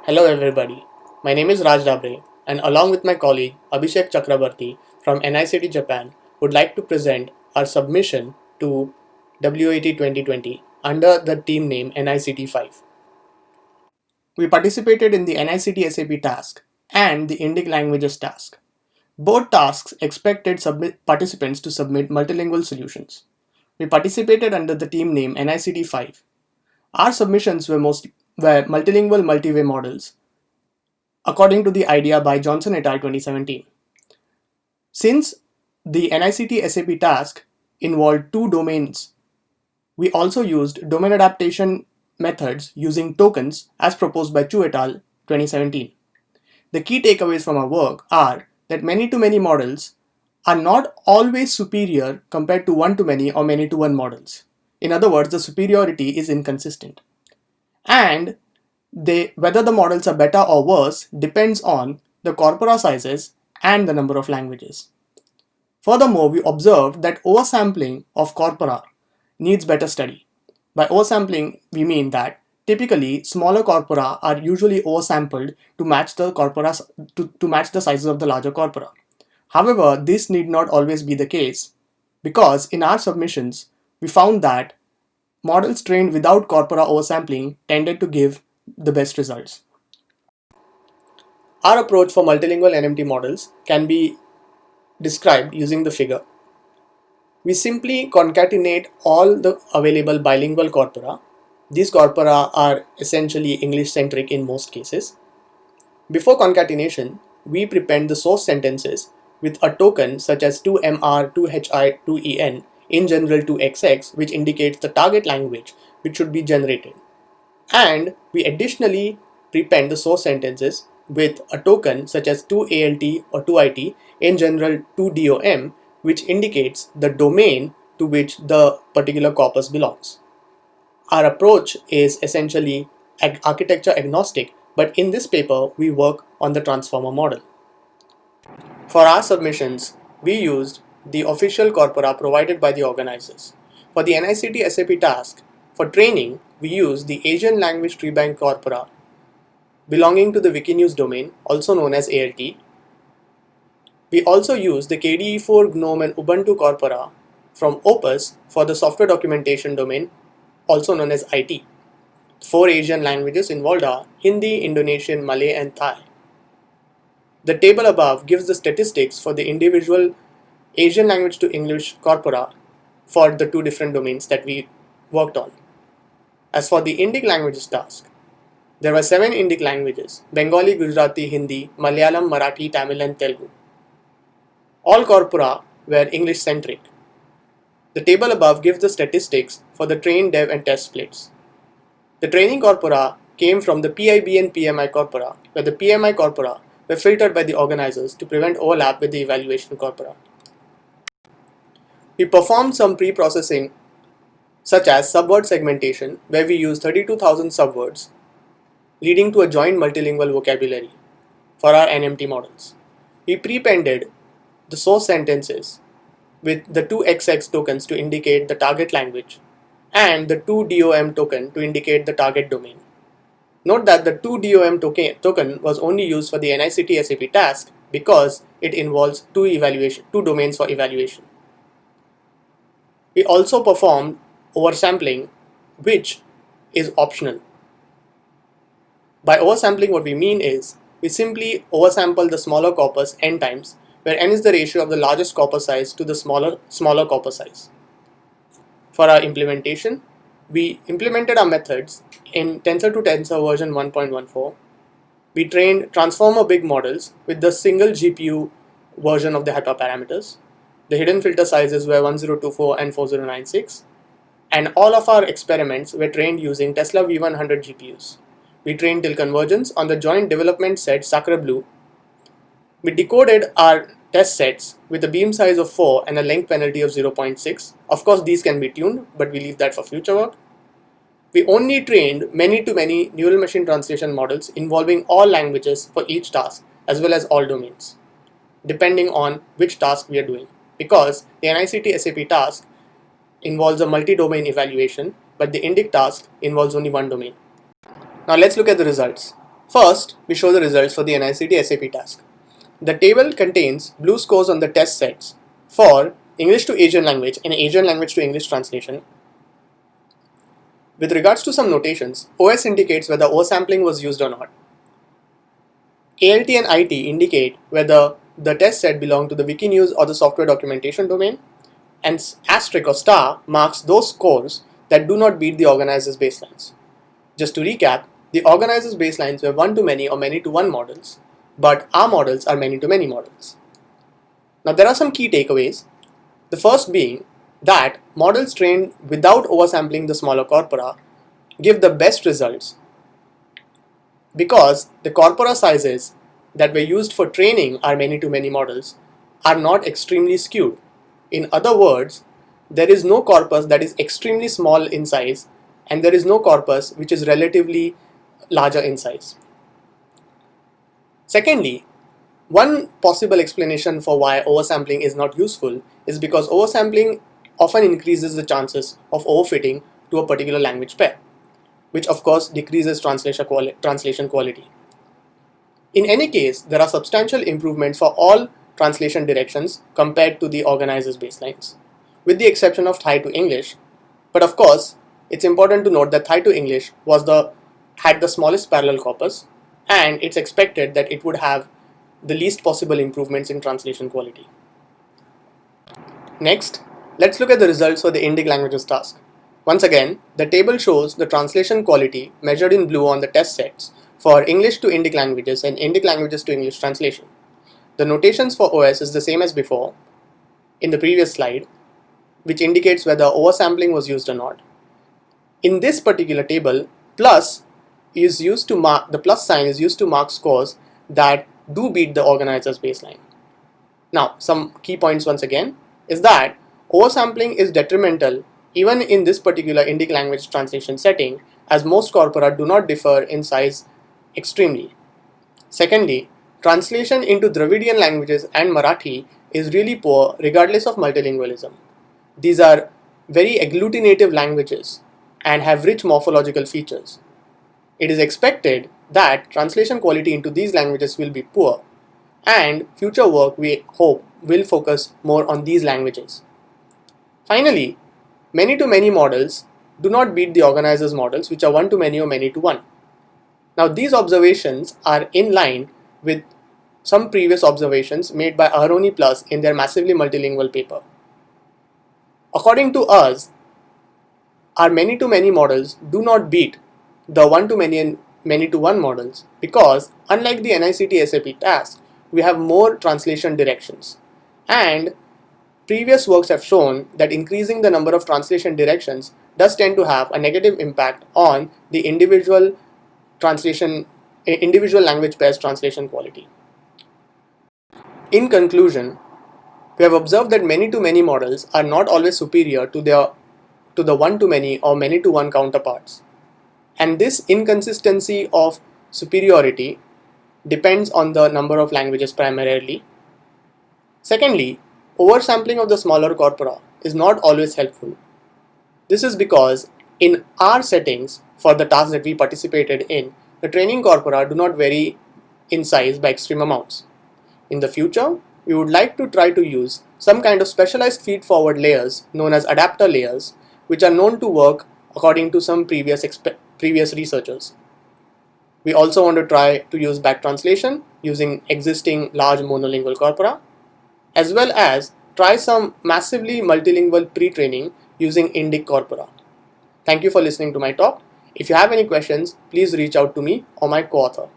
Hello everybody, my name is Raj Dabre and along with my colleague Abhishek Chakrabarti from NICT Japan would like to present our submission to WAT 2020 under the team name NICT 5. We participated in the NICT SAP task and the Indic languages task. Both tasks expected participants to submit multilingual solutions. We participated under the team name NICT 5. Our submissions were multilingual multi-way models according to the idea by Johnson et al. 2017. Since the NICT SAP task involved two domains, we also used domain adaptation methods using tokens as proposed by Chu et al. 2017. The key takeaways from our work are that many-to-many models are not always superior compared to one-to-many or many-to-one models. In other words, the superiority is inconsistent. And whether the models are better or worse depends on the corpora sizes and the number of languages. Furthermore, we observed that oversampling of corpora needs better study. By oversampling, we mean that typically smaller corpora are usually oversampled to match the to match the sizes of the larger corpora. However, this need not always be the case because in our submissions, we found that models trained without corpora oversampling tended to give the best results. Our approach for multilingual NMT models can be described using the figure. We simply concatenate all the available bilingual corpora. These corpora are essentially English-centric in most cases. Before concatenation, we prepend the source sentences with a token such as 2MR, 2HI, 2EN, in general 2XX, which indicates the target language which should be generated. And we additionally prepend the source sentences with a token such as 2ALT or 2IT, in general 2DOM, which indicates the domain to which the particular corpus belongs. Our approach is essentially architecture agnostic, but in this paper we work on the transformer model. For our submissions, we used the official corpora provided by the organizers. For the NICT SAP task, for training, we used the Asian Language Tree Bank corpora belonging to the Wikinews domain, also known as ALT. We also used the KDE4, GNOME and Ubuntu corpora from Opus for the software documentation domain, also known as IT. 4 Asian languages involved are Hindi, Indonesian, Malay and Thai. The table above gives the statistics for the individual Asian language to English corpora for the two different domains that we worked on. As for the Indic languages task, there were 7 Indic languages: Bengali, Gujarati, Hindi, Malayalam, Marathi, Tamil and Telugu. All corpora were English-centric. The table above gives the statistics for the train, dev and test splits. The training corpora came from the PIB and PMI corpora, where the PMI corpora were filtered by the organizers to prevent overlap with the evaluation corpora. We performed some pre-processing such as subword segmentation, where we used 32,000 subwords, leading to a joint multilingual vocabulary for our NMT models. We prepended the source sentences with the 2XX tokens to indicate the target language and the 2DOM token to indicate the target domain. Note that the 2DOM token was only used for the NICT SAP task because it involves two domains for evaluation. We also performed oversampling, which is optional. By oversampling, what we mean is we simply oversample the smaller corpus n times, where n is the ratio of the largest corpus size to the smaller corpus size. For our implementation, we implemented our methods in Tensor to Tensor version 1.14. We trained transformer big models with the single GPU version of the hyperparameters. The hidden filter sizes were 1024 and 4096. And all of our experiments were trained using Tesla V100 GPUs. We trained till convergence on the joint development set SacreBlue. We decoded our test sets with a beam size of 4 and a length penalty of 0.6. Of course, these can be tuned, but we leave that for future work. We only trained many-to-many neural machine translation models involving all languages for each task, as well as all domains, depending on which task we are doing. Because the NICT SAP task involves a multi-domain evaluation, but the Indic task involves only one domain. Now let's look at the results. First, we show the results for the NICT SAP task. The table contains blue scores on the test sets for English to Asian language and Asian language to English translation. With regards to some notations, OS indicates whether oversampling was used or not. ALT and IT indicate whether the test set belonged to the Wikinews or the software documentation domain, and asterisk or star marks those scores that do not beat the organizer's baselines. Just to recap, the organizer's baselines were one-to-many or many-to-one models, but our models are many-to-many models. Now there are some key takeaways. The first being that models trained without oversampling the smaller corpora give the best results because the corpora sizes that were used for training our many-to-many models are not extremely skewed. In other words, there is no corpus that is extremely small in size and there is no corpus which is relatively larger in size. Secondly, one possible explanation for why oversampling is not useful is because oversampling often increases the chances of overfitting to a particular language pair, which of course decreases translation quality. In any case, there are substantial improvements for all translation directions compared to the organizer's baselines, with the exception of Thai to English. But of course, it's important to note that Thai to English had the smallest parallel corpus, and it's expected that it would have the least possible improvements in translation quality. Next, let's look at the results for the Indic languages task. Once again, the table shows the translation quality measured in blue on the test sets for English to Indic languages and Indic languages to English translation. The notations for OS is the same as before in the previous slide, which indicates whether oversampling was used or not. In this particular table, plus is used to mark, the plus sign is used to mark scores that do beat the organizer's baseline. Now, some key points once again is that oversampling is detrimental even in this particular Indic language translation setting, as most corpora do not differ in size extremely. Secondly, translation into Dravidian languages and Marathi is really poor regardless of multilingualism. These are very agglutinative languages and have rich morphological features. It is expected that translation quality into these languages will be poor, and future work, we hope, will focus more on these languages. Finally, many-to-many models do not beat the organizer's models, which are one-to-many or many-to-one. Now, these observations are in line with some previous observations made by Aharoni Plus in their massively multilingual paper. According to us, our many-to-many models do not beat the one-to-many and many-to-one models because, unlike the NICT SAP task, we have more translation directions. And previous works have shown that increasing the number of translation directions does tend to have a negative impact on the individual language pairs translation quality. In conclusion, we have observed that many-to-many models are not always superior to the one-to-many or many-to-one counterparts. And this inconsistency of superiority depends on the number of languages primarily. Secondly, oversampling of the smaller corpora is not always helpful. This is because in our settings for the tasks that we participated in, the training corpora do not vary in size by extreme amounts. In the future, we would like to try to use some kind of specialized feed-forward layers known as adapter layers, which are known to work according to some previous researchers. We also want to try to use back translation using existing large monolingual corpora, as well as try some massively multilingual pre-training using Indic corpora. Thank you for listening to my talk. If you have any questions, please reach out to me or my co-author.